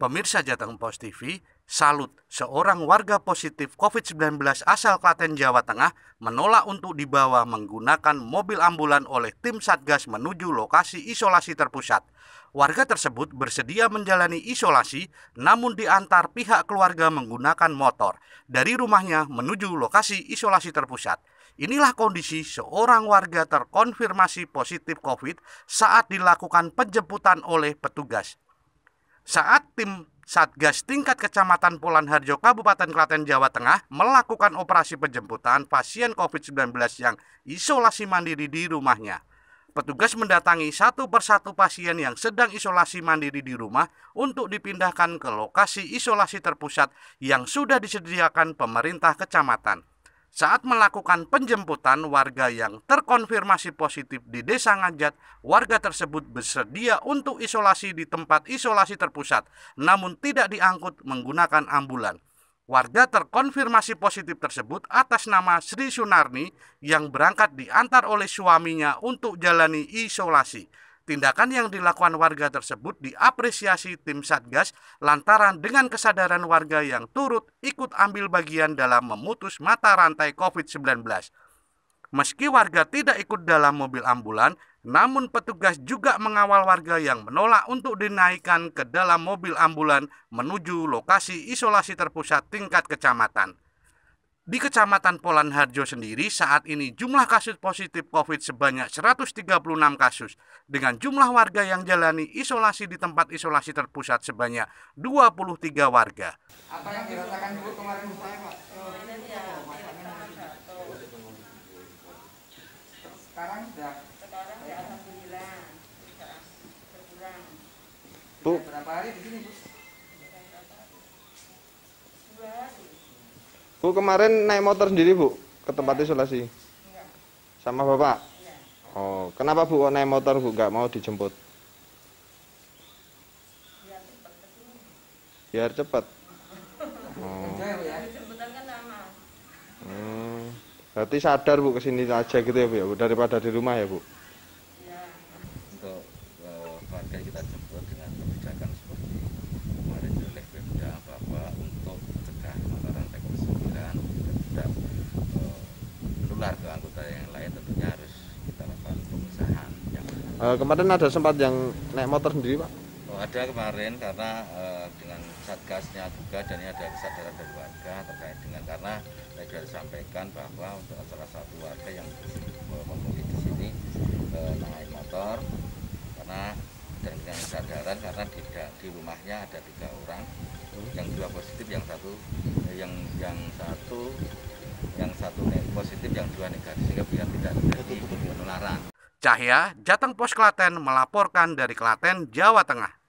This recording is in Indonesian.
Pemirsa Jateng Pos TV, salut seorang warga positif COVID-19 asal Klaten, Jawa Tengah menolak untuk dibawa menggunakan mobil ambulan oleh tim Satgas menuju lokasi isolasi terpusat. Warga tersebut bersedia menjalani isolasi, namun diantar pihak keluarga menggunakan motor dari rumahnya menuju lokasi isolasi terpusat. Inilah kondisi seorang warga terkonfirmasi positif COVID saat dilakukan penjemputan oleh petugas. Saat tim Satgas tingkat Kecamatan Polan Harjo, Kabupaten Klaten, Jawa Tengah melakukan operasi penjemputan pasien COVID-19 yang isolasi mandiri di rumahnya. Petugas mendatangi satu persatu pasien yang sedang isolasi mandiri di rumah untuk dipindahkan ke lokasi isolasi terpusat yang sudah disediakan pemerintah kecamatan. Saat melakukan penjemputan warga yang terkonfirmasi positif di Desa Ngajat, warga tersebut bersedia untuk isolasi di tempat isolasi terpusat, namun tidak diangkut menggunakan ambulan. Warga terkonfirmasi positif tersebut atas nama Sri Sunarni yang berangkat diantar oleh suaminya untuk jalani isolasi. Tindakan yang dilakukan warga tersebut diapresiasi tim Satgas lantaran dengan kesadaran warga yang turut ikut ambil bagian dalam memutus mata rantai COVID-19. Meski warga tidak ikut dalam mobil ambulan, namun petugas juga mengawal warga yang menolak untuk dinaikkan ke dalam mobil ambulan menuju lokasi isolasi terpusat tingkat kecamatan. Di Kecamatan Polan Harjo sendiri saat ini jumlah kasus positif COVID sebanyak 136 kasus dengan jumlah warga yang jalani isolasi di tempat isolasi terpusat sebanyak 23 warga. Apa yang dirasakan Bu kemarin Pak? Sekarang sudah alhamdulillah berkurang. Bu, Berapa hari di sini Bu? Bu kemarin naik motor sendiri Bu ke tempat isolasi? Enggak. Sama Bapak? Iya. Oh, kenapa Bu kok naik motor Bu nggak mau dijemput? Biar cepat. Oh. Jauh ya. Jemputan kan lama. Berarti sadar Bu kesini aja gitu ya Bu ya, daripada di rumah ya Bu? Iya. Untuk warga kita jemput dengan kebijakan seperti kemarin oleh Pemda bahwa untuk mencegah mata rantai COVID-19 tidak menular ke anggota yang lain, tentunya harus kita lakukan pemisahan. Kemarin ada sempat yang naik motor sendiri Pak? Ada kemarin karena dengan satgasnya juga dan ini ada kesadaran dari warga terkait dengan karena saya sudah disampaikan bahwa untuk salah satu warga yang memudik di sini naik motor karena dan dengan kesadaran karena di rumahnya ada 3 orang, yang 2 positif, yang satu positif, yang 2 negatif, sehingga biar tidak terjadi penularan. Cahya, Jateng Pos Klaten melaporkan dari Klaten, Jawa Tengah.